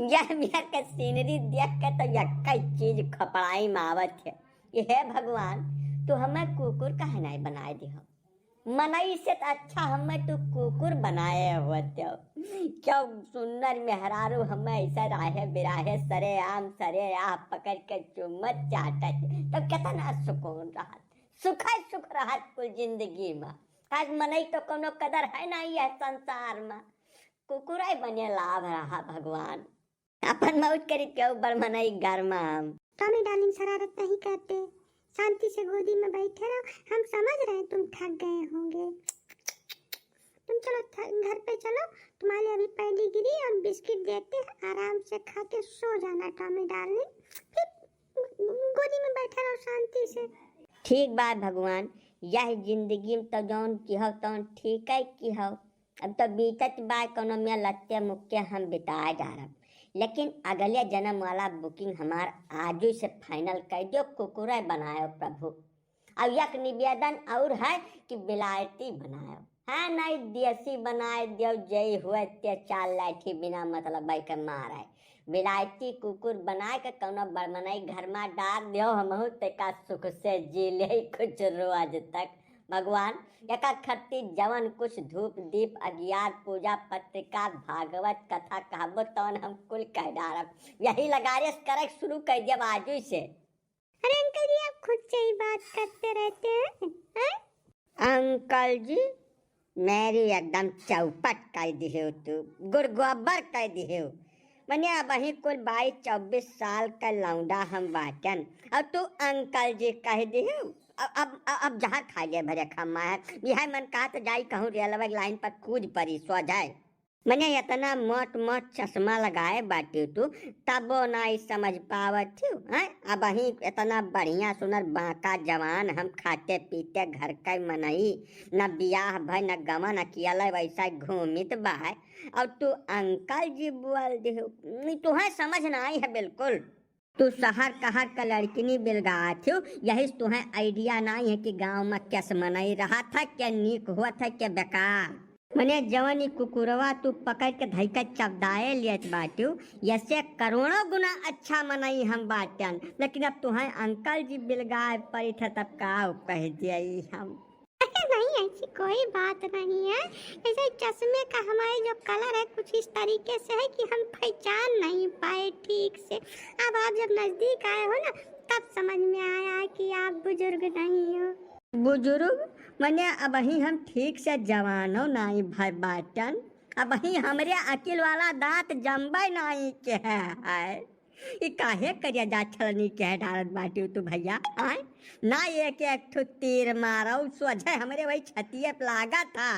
यह मेरा के सीनरी देख के तो यक्का चीज खपड़ाई मावत है। ये है भगवान, तू हमें कुकुर काहे नहीं बनाए दे हो? मनई से तो अच्छा हमें तू कुकुर बनाए होते हो। क्या सुंदर मेहरारू हमें ऐसा राहे बिराहे सरे आप पकड़ के चुम्मत चाटत तो कितना सुकून रहा, सुख रहा कुल जिंदगी में। आज मनई तो कोनो कदर है नहीं है संसार में, कुकुराई बने लाभ रहा भगवान। अपन मौज करी क्यों बड़ मनई घर में। टॉमी डार्लिंग शरारत नहीं करते, शांति से गोदी में बैठे रहो। हम समझ रहे हैं तुम थक गए होंगे। तुम चलो घर पे चलो, तुम्हारे लिए अभी पेडिग्री और बिस्किट देते हैं, आराम से खा के सो जाना टॉमी डार्लिंग। फिर गोदी में बैठे रहो शांति से। ठीक बात भगवान, यह जिंदगी में तो जौन की हो तौन ठीक है की हो। अब तो बीतत बा कोनो में लत्ते मुक्के हम बिताए जा रहे, लेकिन अगले जन्म वाला बुकिंग हमार आजू से फाइनल कर दियो, कुकुरा बनायो प्रभु। अब यक निवेदन और है कि विलायती बनायो, है नहीं देसी बनाए दियो, जय हुए ते चाल लाठी बिना मतलब भाई के मारे। विलायती कुकुर बनाए के कोनो बड़मनई घर में डाल दियो, हमहु तेका सुख से जी ले कुछ रोज तक। भगवान यका खत्ती जवन कुछ धूप दीप अज्ञात पूजा पत्रिका भागवत कथा कहबो तवन हम कुल कह डारब, यही लगारिश करे शुरू कर दिया आजू से। अरे अंकल जी आप खुद से ही बात करते रहते हैं? अंकल जी मेरी एकदम चौपट कर दी हो, तू गुड़गोबर कर दी हो। मने वही कुल 22-24 साल का लौंडा हम बाटन और तू अंकल जी कह दी हो। अब जहाँ खा गया भरे खम्मा है, यह मन कहा तो जाई कहूँ रेलवे लाइन पर कूद पड़ी सो जाए। मैंने इतना मोट मोट चश्मा लगाए बाटी तू तबो नहीं समझ पावत थी है। अब ही इतना बढ़िया सुनर बांका जवान हम खाते पीते घर का मनई, न बियाह भाई न गमन न किया वैसा घूमित बाय और तू अंकल जी बोल दे, तुम्हें समझ ना आई है बिल्कुल। तू शहर कहर का लड़की नहीं बिलगा थी, यही तुम्हें आइडिया नहीं है कि गांव में कैसे मनाई रहा था, क्या नीक हुआ था क्या बेकार। मने जवानी कुकुरवा तू पकड़ के धैका चबदाए लियत बाटू, यसे करोड़ों गुना अच्छा मनाई हम बाटन, लेकिन अब तुम्हें अंकल जी बिलगाए पड़ी था तब का कह दिया हम। नहीं ऐसी कोई बात नहीं है, ऐसे चश्मे का हमारे जो कलर है कुछ इस तरीके से है कि हम पहचान नहीं पाए ठीक से। अब आप जब नजदीक आए हो ना तब समझ में आया कि आप बुजुर्ग नहीं हो। बुजुर्ग मने अब ही हम ठीक से जवानो नहीं भाई बाटन, अब ही हमरे अकिल वाला दांत जम्बे नहीं के है। ये काहे करिया जा छलनी के डालत बाटी तू भैया आए ना, एक एक ठो तीर मारो सोझे हमरे वही छतिए लागा था।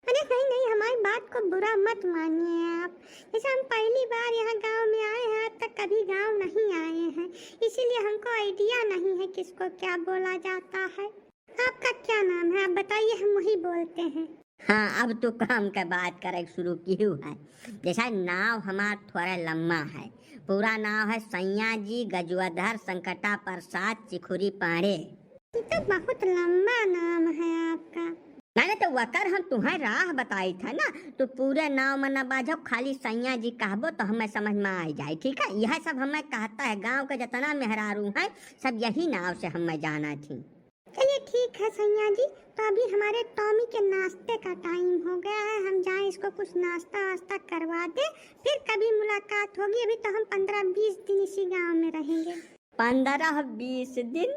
अरे नहीं नहीं हमारी बात को बुरा मत मानिए आप, जैसे हम पहली बार यहाँ गांव में आए हैं, आज तक कभी गांव नहीं आए हैं, इसीलिए हमको आइडिया नहीं है किसको क्या बोला जाता है। आपका क्या नाम है आप बताइए, हम वही बोलते हैं। हाँ अब तो काम का बात करे शुरू की है। जैसा नाव हमारा थोड़ा लम्बा है, पूरा नाव है सैया जी गजवधर संकटा प्रसाद चिखुरी पाड़े। ये तो बहुत लंबा नाम है आपका। नहीं तो वकर हम तुम्हें राह बताई था ना, तो पूरे नाव में न बाजो, खाली सैया जी कहबो तो हमें समझ में आ जाए। ठीक है, यह सब हमें कहता है गांव के जितना मेहरारू है सब यही नाव से हमें जाना थी। चलिए ठीक है सैया जी, तो अभी हमारे टॉमी के नाश्ते का टाइम हो गया है, हम जाएं इसको कुछ नाश्ता वास्ता करवा दे, फिर कभी मुलाकात होगी। अभी तो हम 15-20 दिन इसी गांव में रहेंगे। 15-20 दिन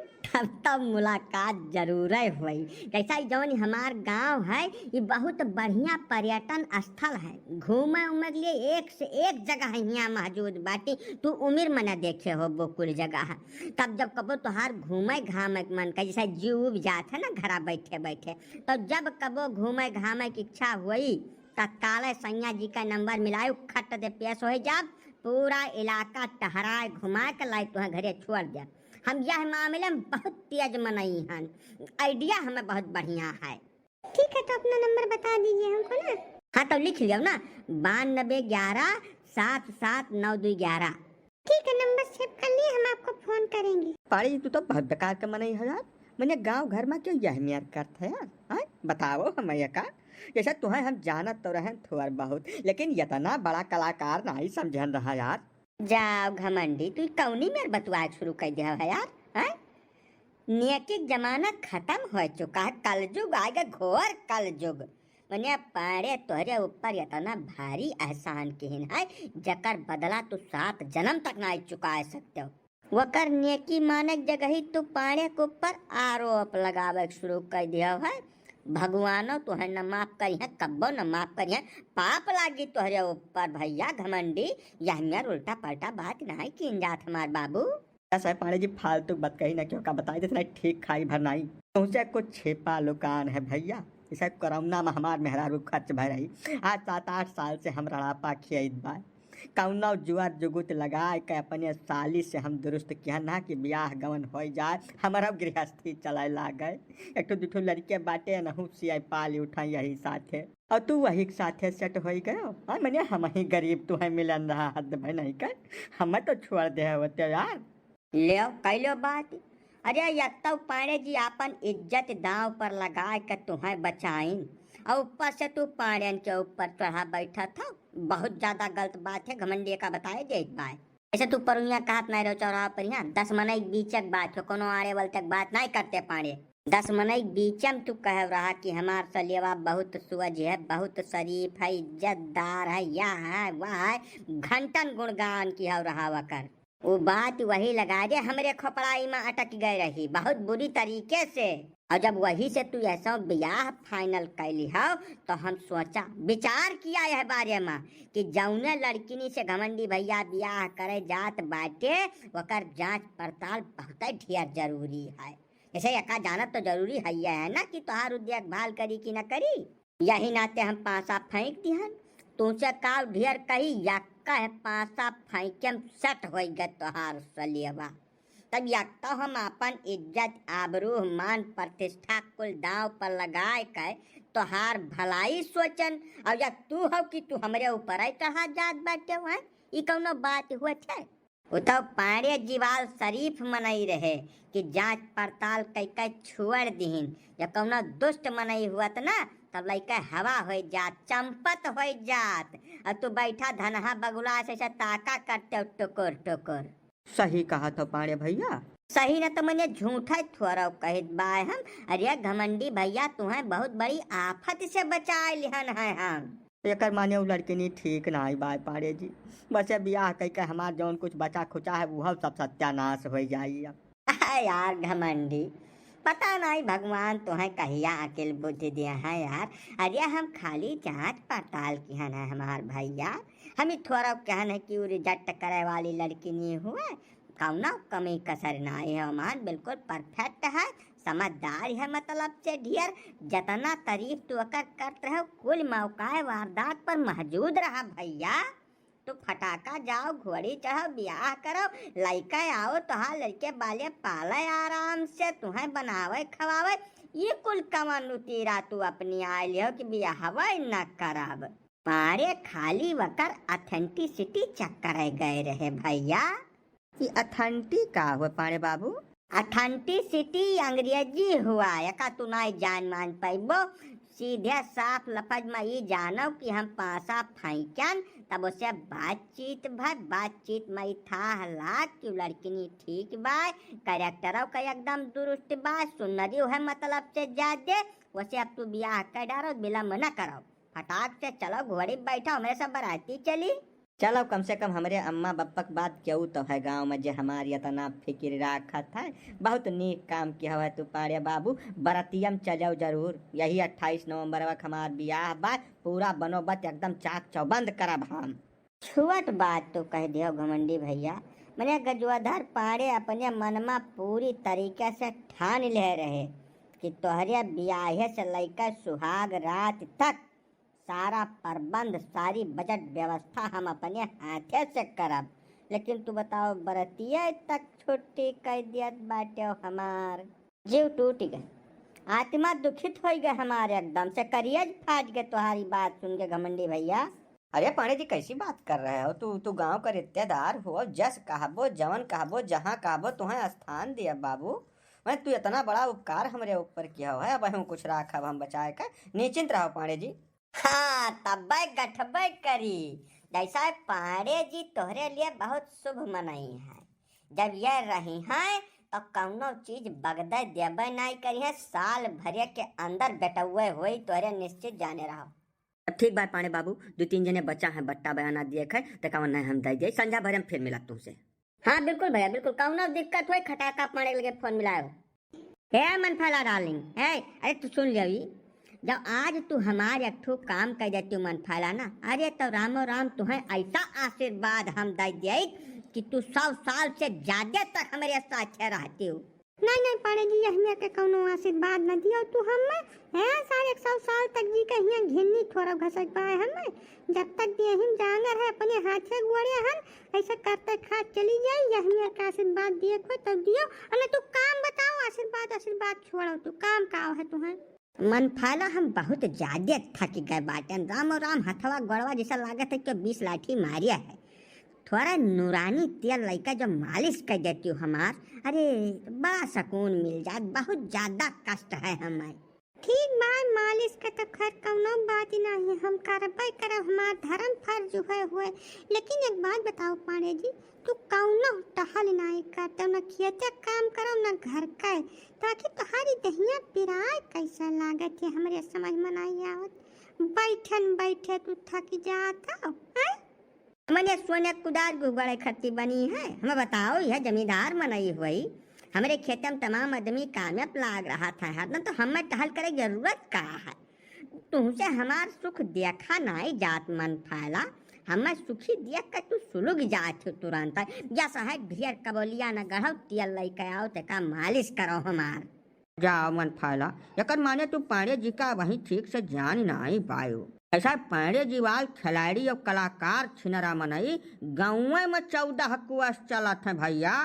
तब मुलाकात जरूर हुई। जैसा जौन हमार गांव है ये बहुत बढ़िया पर्यटन स्थल है, घूमे उमर लिए एक से एक जगह यहाँ मौजूद बाटी, तू उम्र मना देखे हो वो कुल जगह। तब जब कबो तोहार घूमे घामे मन का जैसा जीव उब जात है ना घरा बैठे बैठे, तो जब कबो घूमे घामे की इच्छा हुई तत्काल सैया जी का नंबर मिलाए खट दे पेश हो जा, पूरा इलाका टहराए घुमा के लाई तुम्हें घरे छोड़ दिया। हम यह मामले में बहुत तेज मनई हन, आइडिया हमें बहुत बढ़िया है। ठीक है तो अपना नंबर बता दीजिए हमको ना। हाँ तो लिख लियो ना 9211779211। ठीक है नंबर सेव कर लिए, हम आपको फोन करेंगे। पाड़ी तू तो बहुत बेकार के मनई है यार, मैंने गांव घर में क्यों यह मेयर करते हैं यार, बताओ हमें का जैसे तुम्हें हम जानत तो रहे थोड़ा बहुत, लेकिन इतना बड़ा कलाकार नहीं समझन रहा यार। जाओ घमंडी, तू कौनी मेर बतुआ शुरू कर दिया है यार। हैं? नियतिक जमाना खत्म हो चुका है, कलयुग आएगा, घोर कलयुग। मने पाड़े तोहरे ऊपर इतना भारी एहसान किन है जकर बदला तू 7 जन्म तक ना चुका सकते हो। वकर नेकी मानक जगह ही तू पाड़े के ऊपर आरोप लगावे शुरू कर दिया है। भगवानो तुहे न माफ करिए, कब्बो न माफ करिए, पाप लागी तोहरे ऊपर भैया घमंडी। यह मेर उल्टा पलटा बात नहीं किन जात हमार बाबू। ऐसा पाड़े जी फालतू बात कही ना, क्यों का बताई जितना ठीक खाई भर नहीं तुमसे कुछ छिपा लुकान है भैया। इसे कोरोना में हमार मेहरारू खर्च भर रही, आज 7-8 साल से हम रड़ापा खियाइत बा। कौना जुआ जुगुत लगाए के अपने साली से हम दुरुस्त किया ना कि ब्याह गवन हो जाए, हमारा गृहस्थी चलाए लागे। एक तो दुठो लड़के बाटे नहु सियाई पाली उठा यही साथे, और तू वही के साथे सेट हो गयो। मैंने हम ही गरीब तू है मिलन रहा हद भाई नहीं कर, हम तो छोड़ दे होते यार। ले कैलो बात। अरे यत्तौ पाड़े जी अपन इज्जत दांव पर लगा के तुम्हें बचाइन, और ऊपर से तू पाड़ियन के ऊपर चढ़ा बैठा था। बहुत ज्यादा गलत बात है घमंडी का, बताए दे बात। ऐसे तू परुइया कहत नहीं रहो चौराहा पर, यहाँ 10 मनई बीचक बात हो, कोनो आड़े वाल तक बात नहीं करते पाड़े। 10 मनई बीचम तू कह रहा कि हमार सलेवा बहुत सुअज है, बहुत शरीफ है, इज्जतदार है, यह है वह है, घंटन गुणगान की हो रहा वकर। वो बात वही लगा दे हमरे खोपड़ाई में अटक गए रही बहुत बुरी तरीके से। और जब वही से तू ऐसा ब्याह फाइनल कैली हो तो हम सोचा विचार किया यह बारे में कि जौने लड़किनी से घमंडी भैया ब्याह करे जात बाटे वकर जांच पड़ताल बहुत ढेर जरूरी है। जैसे यका जानत तो जरूरी है ना कि तोहार देखभाल करी कि न करी। यही नाते हम पासा फेंक दिहन, तुझसे का ढेर कही यक्का है पासा फेंकम सट हो गए तोहार सलेवा। तब यक्का हम अपन इज्जत आबरू मान प्रतिष्ठा कुल दांव पर लगाए के तोहार भलाई सोचन, और या तू हो कि तू हमरे ऊपर ही कहा जात बैठे हुए ई कौनो बात हुए थे। वो तो पाड़े जीवाल शरीफ मनई रहे कि जांच पड़ताल कई छुअर दीन, या कौनो दुष्ट मनई हुआ ना तब लइका हवा हो जात, चंपत हो जात, और तू बैठा धनहा बगुला से ताका करते टुकुर टुकुर। सही कहा तो पाड़े भैया। सही न तो मैंने झूठा थोड़ा कहित बाय हम। अरे घमंडी भैया तुम्हें बहुत बड़ी आफत से बचाए लिहन है हम। एक माने वो लड़की नहीं ठीक ना आई बाय पाड़े जी, बस ब्याह कह के हमार जौन कुछ बचा खुचा है वो सब सत्यानाश हो जाई। यार घमंडी, पता नहीं भगवान तुम्हें कहिया अकेल बुद्धि दिया है यार। अरे हम खाली जांच पड़ताल की है ना हमार भैया, हम थोड़ा कहन है कि वो रिजल्ट करे वाली लड़की नहीं हुए, कौना कमी कसर नहीं है, मान बिल्कुल परफेक्ट है, समझदार है, मतलब से ढेर जतना तारीफ तू अकर करत रहे कुल मौका वारदात पर मौजूद रहा भैया। तो फटाका जाओ, घोड़ी चढ़ो, ब्याह करो, लड़का आओ, तुहार लड़के बाले पाले आराम से, तुम्हें बनावे खवावे, ये कुल कमन तीरा तू अपनी आयल हो कि ब्याह न कराब। मारे खाली वकर ऑथेंटिसिटी चक्कर गए रहे भैया। ये अथेंटिक का हुआ पाड़े बाबू? ऑथेंटिसिटी अंग्रेजी हुआ, यका तू नहीं जान मान पाइबो। सीधे साफ लफज में ये जानो कि हम पासा फैंकन, तब उससे बातचीत में था ला कि लड़किनी ठीक बा, कैरेक्टरों का एकदम दुरुस्त बा, सुनरी है मतलब से ज्यादा, वैसे अब तू ब्याह कर डारो, विलम्ब न करो, फटाक से चलो घोड़ी बैठो, हमारे सब बराती चली। चलो कम से कम हमारे अम्मा बप्पा की बात क्यों तो है गांव में जो हमारी इतना फिक्र रखा था, बहुत नीक काम किया हुआ तू पाड़े बाबू। बरतियम चलो जरूर, यही 28 नवंबर वक्त हमार ब्याह बा, पूरा बनोबत एकदम चाक चौबंद करब हम। छुअट बात तो कह दियो घमंडी भैया। मैंने गजवाधर पाड़े अपने मन में पूरी तरीके से ठान ले रहे कि तोहरे ब्याहे से लेकर सुहाग रात तक सारा प्रबंध, सारी बजट व्यवस्था हम अपने हाथे से करब। लेकिन तू बताओ बरतिया तक छुट्टी कर दियत बाटे हमार, जीव टूट गए, आत्मा दुखित हो गए हमारे, एकदम से करियज फाट गए तुम्हारी बात सुन के घमंडी भैया। अरे पाड़े जी कैसी बात कर रहे हो? तू गांव का रिश्तेदार हो, जस कहबो जवन कहबो जहाँ कहबो तुम्हें स्थान दिया बाबू। मैं तू इतना बड़ा उपकार हमरे ऊपर किया है, अब हम कुछ राखब हम बचाए का, निश्चिंत रहो पांडे जी। हाँ तब्बे गठबे करी। जैसा पांडे जी तोहरे लिए बहुत शुभ मनाई है। जब यह रही हैं तो कौनो चीज बगदे देबे नहीं करी है, साल भरे के अंदर बेटुए हुई तोहरे निश्चित जाने रहो। अब ठीक बात पांडे बाबू, 2-3 जने बच्चा है बट्टा बयाना दिए है, तका नहीं हम दे दिए, संझा भरे हम फिर मिला तुमसे। हाँ बिल्कुल भैया बिल्कुल, कौनो दिक्कत हो खटाका पांडे लगे फोन मिलाओ। हे मनफाला डार्लिंग, है अरे तू सुन लिया, जब आज तू हमारे एक ठो काम कर देती मनफाला ना, अरे तो रामो राम तुम्हें ऐसा आशीर्वाद हम दे दिए कि तू 100 साल से ज्यादा तक हमारे साथ रहती हो। नहीं पाड़े जी, हमें के कौनो आशीर्वाद न दियो तू हमें है, सारे 100 साल तक जी के हियां घिन्नी थोड़ा घसक पाए हमें, जब तक दिए हम जांगर है अपने हाथ से गुड़े हम ऐसा करते खा चली जाए, या हमें का आशीर्वाद दिए को तब दियो। अरे तू काम बताओ, आशीर्वाद छोड़ो, तू काम का है तुम्हें। मनफाला हम बहुत ज्यादा थक गए बाटन, राम और राम हथवा गड़वा जैसा लागत है कि 20 लाठी मारिया है। थोड़ा नूरानी तेल लइका जो मालिश कर देती हो हमार, अरे बड़ा सुकून मिल जात, बहुत ज्यादा कष्ट है हमें। ठीक बात, मालिश का तो खैर कौनो बात ही नहीं, हम करबे करब, हमार धर्म फर्ज हुए। लेकिन एक बात बताओ पांडे जी, तू कौनो टहल नहीं करते, न खेते काम करो न घर का, ताकि तुम्हारी दहिया पिराए कैसा लागत है, हमारे समझ में नहीं आवत। बैठे तू थक जाता है। मैंने सोने कुदार गुगड़े खत्ती बनी है, हमें बताओ यह जमींदार मनाई हुई, हमारे खेत में तमाम आदमी कामयाब लाग रहा था, हरना तो हमें टहल करे जरूरत का है। तुमसे हमार सुख देखा नहीं जात मनफाला, हमें सुखी देख कर तू सुलग जात हो तुरंत, जैसा है ढेर कबोलिया न गढ़ो तेल लेके आओ तका मालिश करो हमार। जाओ मनफाला, यकर माने तू पांडे जी का वही ठीक से जान नहीं पायो। ऐसा पांडे जी वाल खिलाड़ी और कलाकार छिनरा मनई गाँव में 14 कुआस चलत है भैया।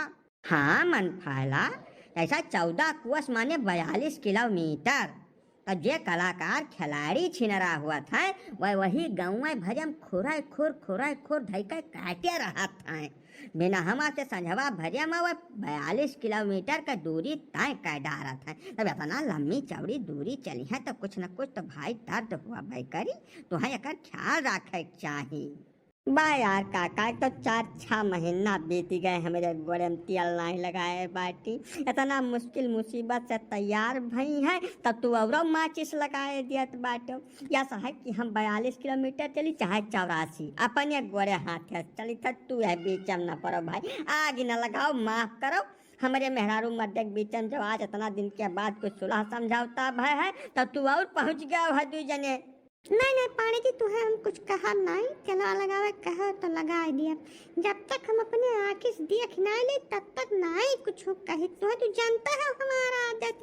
हाँ मनफाला, ऐसा 14 कुआस माने 42 किलोमीटर। तो जे कलाकार खिलाड़ी छिनरा हुआ था वह वही गाँव भजम खोरा धैके काटे रहा था, बिना हमा से संझवा भरिया में वह 42 किलोमीटर का दूरी तय कर डाला था। तब इतना लंबी चौड़ी दूरी चली है तो कुछ न कुछ तो भाई दर्द हुआ भाई करी, तो है एकर ख्याल रखे चाहिए। बा यार काका, तो 4-6 महीना बीत गए हमारे गोड़े में तेल नहीं लगाए बाटी, इतना मुश्किल मुसीबत से तैयार भई है तब तू और माचिस लगाए दियत बाटो। या है कि हम 42 किलोमीटर चली चाहे 84, अपने गोड़े हाथ चली था, तू है बीचम न पड़ो भाई, आग न लगाओ, माफ करो हमारे मेहरारू मध्य बीचम। जब आज इतना दिन के बाद कुछ सुलह समझौता भय है तो तू और पहुँच गया है 2 जने। नहीं पानी जी, तुम्हें हम कुछ कहा नहीं, चला लगावे कहो तो लगा दिया, जब तक हम अपने आँखी से देख नहीं ले तब तक नहीं कुछ कही, तुम्हें तो जानता है हमारा आदत।